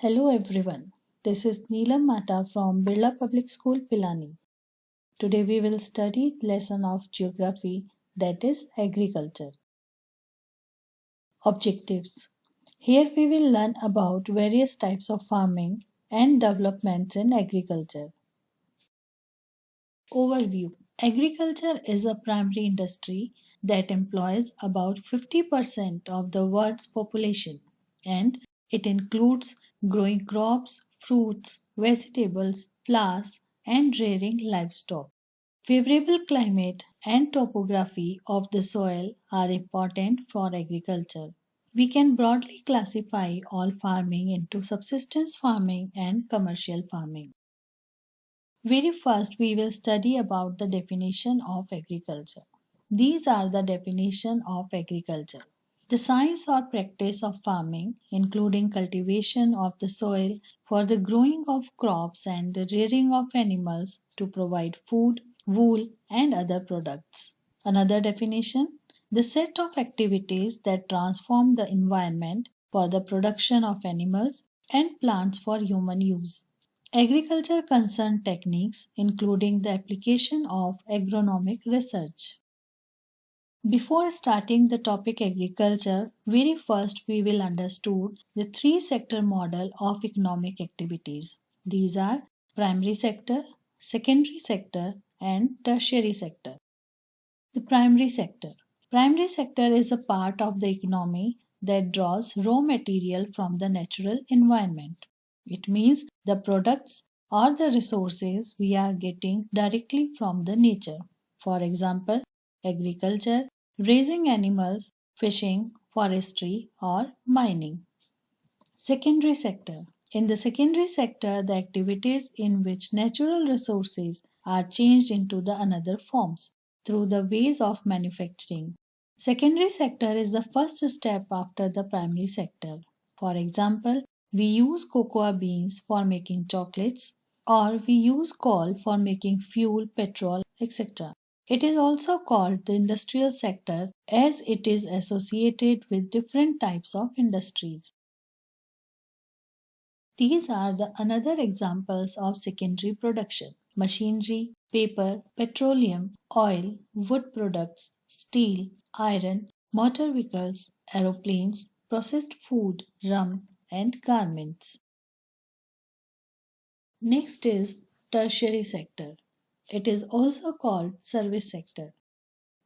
Hello everyone. This is Neelam Mata from Birla Public School, Pilani. Today we will study lesson of geography, that is agriculture. Objectives. Here we will learn about various types of farming and developments in agriculture. Overview. Agriculture is a primary industry that employs about 50% of the world's population, and it includes growing crops, fruits, vegetables, flowers, and rearing livestock. Favorable climate and topography of the soil are important for agriculture. We can broadly classify all farming into subsistence farming and commercial farming. Very first, we will study about the definition of agriculture. These are the definition of agriculture. The science or practice of farming, including cultivation of the soil for the growing of crops and the rearing of animals to provide food, wool, and other products. Another definition, the set of activities that transform the environment for the production of animals and plants for human use. Agriculture concerns techniques including the application of agronomic research. Before starting the topic agriculture, very first we will understand the three sector model of economic activities. These are primary sector, secondary sector, and tertiary sector. The primary sector. Primary sector is a part of the economy that draws raw material from the natural environment. It means the products or the resources we are getting directly from the nature. For example, agriculture, raising animals, fishing, forestry, or mining. Secondary sector. In the secondary sector, the activities in which natural resources are changed into the another forms through the ways of manufacturing. Secondary sector is the first step after the primary sector. For example, we use cocoa beans for making chocolates, or we use coal for making fuel, petrol, etc. It is also called the industrial sector as it is associated with different types of industries. These are the another examples of secondary production: machinery, paper, petroleum, oil, wood products, steel, iron, motor vehicles, aeroplanes, processed food, rum, and garments. Next is tertiary sector. It is also called service sector.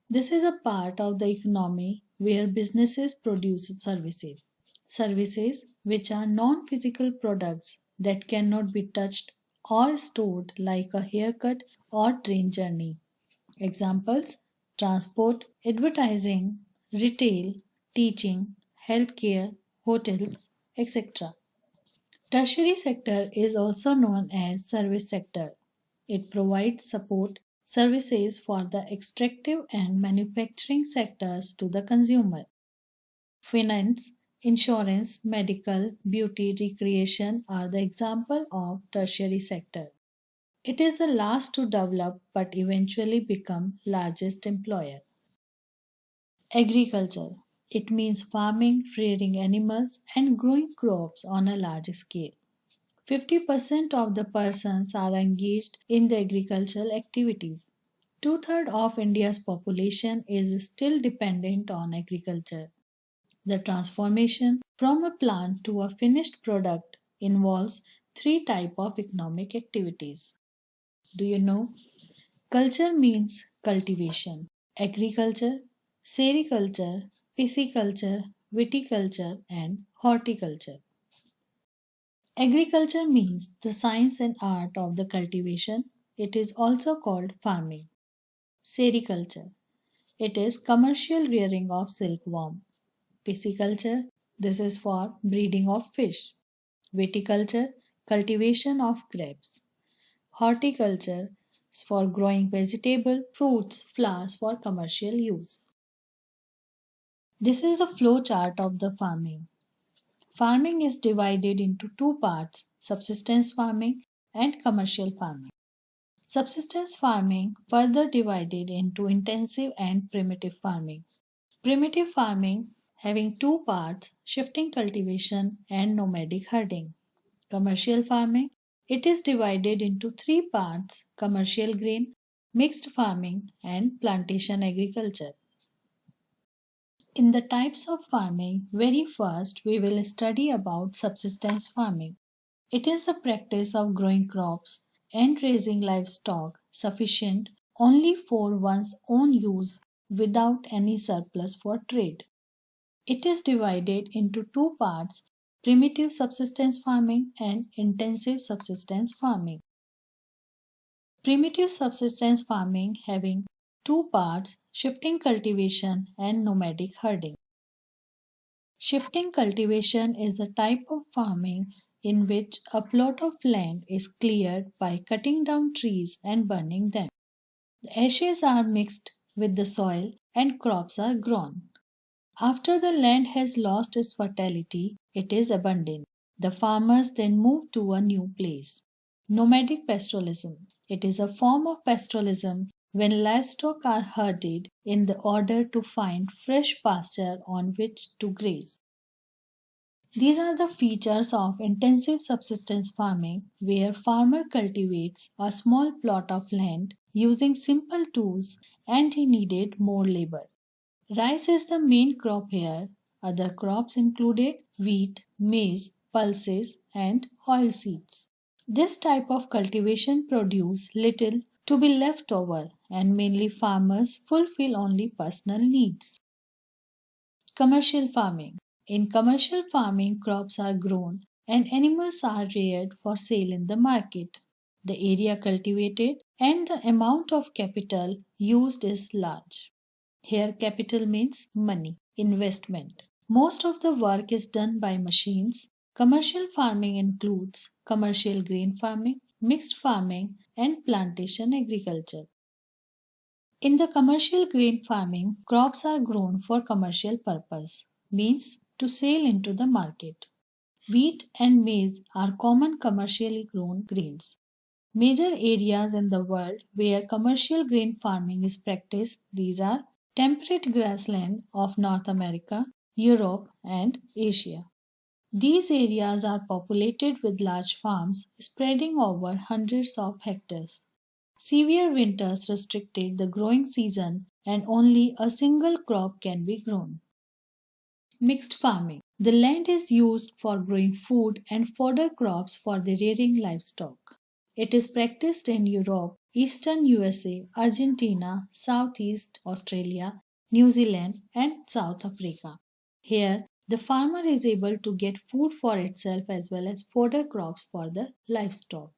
This is a part of the economy where businesses produce services. Services which are non physical products that cannot be touched or stored, like a haircut or train journey. Examples: transport, advertising, retail, teaching, healthcare, hotels, etc. Tertiary sector is also known as service sector. It provides support services for the extractive and manufacturing sectors to the consumer. Finance, insurance, medical, beauty, recreation are the example of tertiary sector. It is the last to develop but eventually become largest employer. Agriculture. It means farming, rearing animals, and growing crops on a large scale. 50% of the persons are engaged in the agricultural activities. Two-thirds of India's population is still dependent on agriculture. The transformation from a plant to a finished product involves three types of economic activities. Do you know? Culture means cultivation, agriculture, sericulture, pisciculture, viticulture, and horticulture. Agriculture means the science and art of the cultivation. It is also called farming. Sericulture. It is commercial rearing of silkworm. Pisciculture. This is for breeding of fish. Viticulture. Cultivation of grapes. Horticulture is for growing vegetable, fruits, flowers for commercial use. This is the flow chart of the farming. Farming is divided into two parts: subsistence farming and commercial farming. Subsistence farming further divided into intensive and primitive farming. Primitive farming having two parts: shifting cultivation and nomadic herding. Commercial farming. It is divided into three parts: commercial grain, mixed farming, and plantation agriculture. In the types of farming, very first we will study about subsistence farming. It is the practice of growing crops and raising livestock sufficient only for one's own use without any surplus for trade. It is divided into two parts: primitive subsistence farming and intensive subsistence farming. Primitive subsistence farming having two parts: shifting cultivation and nomadic herding. Shifting cultivation is a type of farming in which a plot of land is cleared by cutting down trees and burning them. The ashes are mixed with the soil and crops are grown. After the land has lost its fertility, it is abandoned. The farmers then move to a new place. Nomadic pastoralism. It is a form of pastoralism when livestock are herded in the order to find fresh pasture on which to graze. These are the features of intensive subsistence farming, where farmer cultivates a small plot of land using simple tools and he needed more labor. Rice is the main crop here. Other crops included wheat, maize, pulses, and oilseeds. This type of cultivation produces little to be left over, and mainly farmers fulfill only personal needs. Commercial farming. In commercial farming, crops are grown and animals are reared for sale in the market. The area cultivated and the amount of capital used is large. Here, capital means money, investment. Most of the work is done by machines. Commercial farming includes commercial grain farming, mixed farming, and plantation agriculture. In the commercial grain farming, crops are grown for commercial purpose, means to sell into the market. Wheat and maize are common commercially grown grains. Major areas in the world where commercial grain farming is practiced, these are temperate grassland of North America, Europe, and Asia. These areas are populated with large farms spreading over hundreds of hectares. Severe winters restricted the growing season and only a single crop can be grown. Mixed farming. The land is used for growing food and fodder crops for the rearing livestock. It is practiced in Europe, Eastern USA, Argentina, Southeast Australia, New Zealand, and South Africa. Here, the farmer is able to get food for itself as well as fodder crops for the livestock.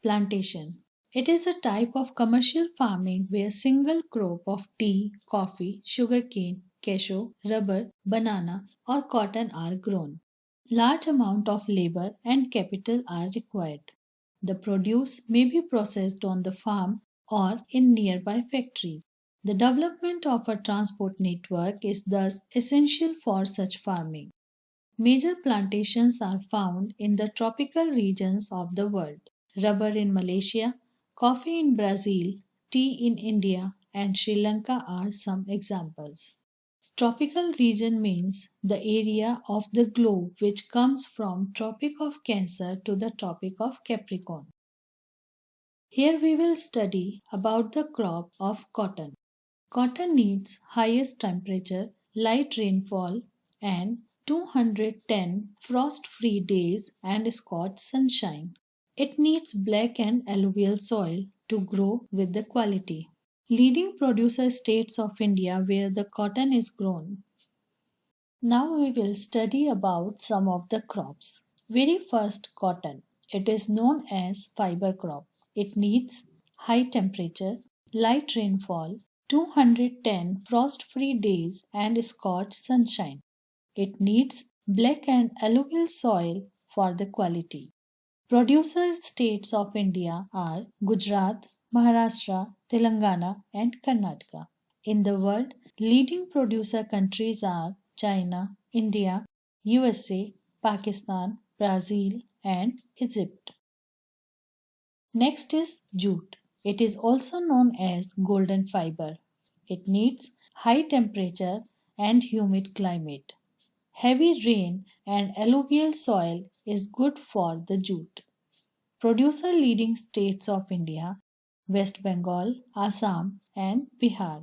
Plantation. It is a type of commercial farming where single crop of tea, coffee, sugarcane, cashew, rubber, banana, or cotton are grown. Large amount of labor and capital are required. The produce may be processed on the farm or in nearby factories. The development of a transport network is thus essential for such farming. Major plantations are found in the tropical regions of the world: rubber in Malaysia, coffee in Brazil, tea in India, and Sri Lanka are some examples. Tropical region means the area of the globe which comes from Tropic of Cancer to the Tropic of Capricorn. Here we will study about the crop of cotton. Cotton needs highest temperature, light rainfall, and 210 frost-free days and scorched sunshine. It needs black and alluvial soil to grow with the quality. Leading producer states of India where the cotton is grown. Now we will study about some of the crops. Very first, cotton. It is known as fiber crop. It needs high temperature, light rainfall, 210 frost-free days and scorched sunshine. It needs black and alluvial soil for the quality. Producer states of India are Gujarat, Maharashtra, Telangana, and Karnataka. In the world, leading producer countries are China, India, USA, Pakistan, Brazil, and Egypt. Next is jute. It is also known as golden fiber. It needs high temperature and humid climate. Heavy rain and alluvial soil is good for the jute. Producer leading states of India: West Bengal, Assam, and Bihar.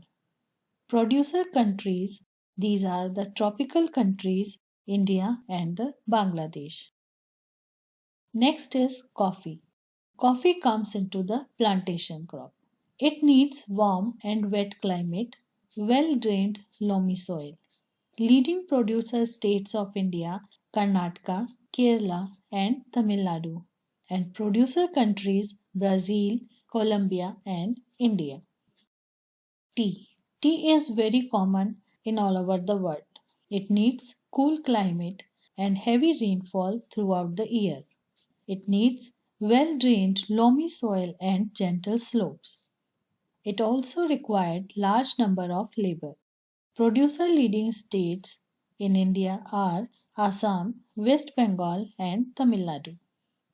Producer countries: these are the tropical countries, India and the Bangladesh. Next is coffee. Coffee comes into the plantation crop. It needs warm and wet climate, well drained loamy soil. Leading producer states of India: Karnataka, Kerala, and Tamil Nadu. And producer countries: Brazil, Colombia, and India. Tea. Tea is very common in all over the world. It needs cool climate and heavy rainfall throughout the year. It needs well drained loamy soil and gentle slopes. It also required large number of labor. Producer leading states in India are Assam, West Bengal, and Tamil Nadu.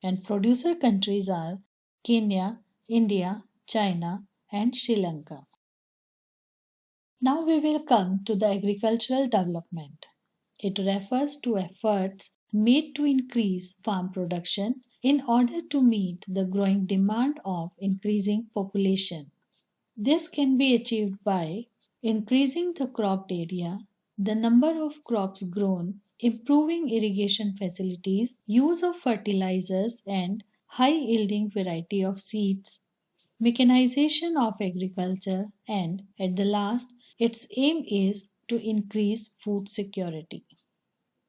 And producer countries are Kenya, India, China, and Sri Lanka. Now we will come to the agricultural development. It refers to efforts made to increase farm production in order to meet the growing demand of increasing population. This can be achieved by increasing the cropped area, the number of crops grown, improving irrigation facilities, use of fertilizers and high yielding variety of seeds, mechanization of agriculture, and at the last, its aim is to increase food security.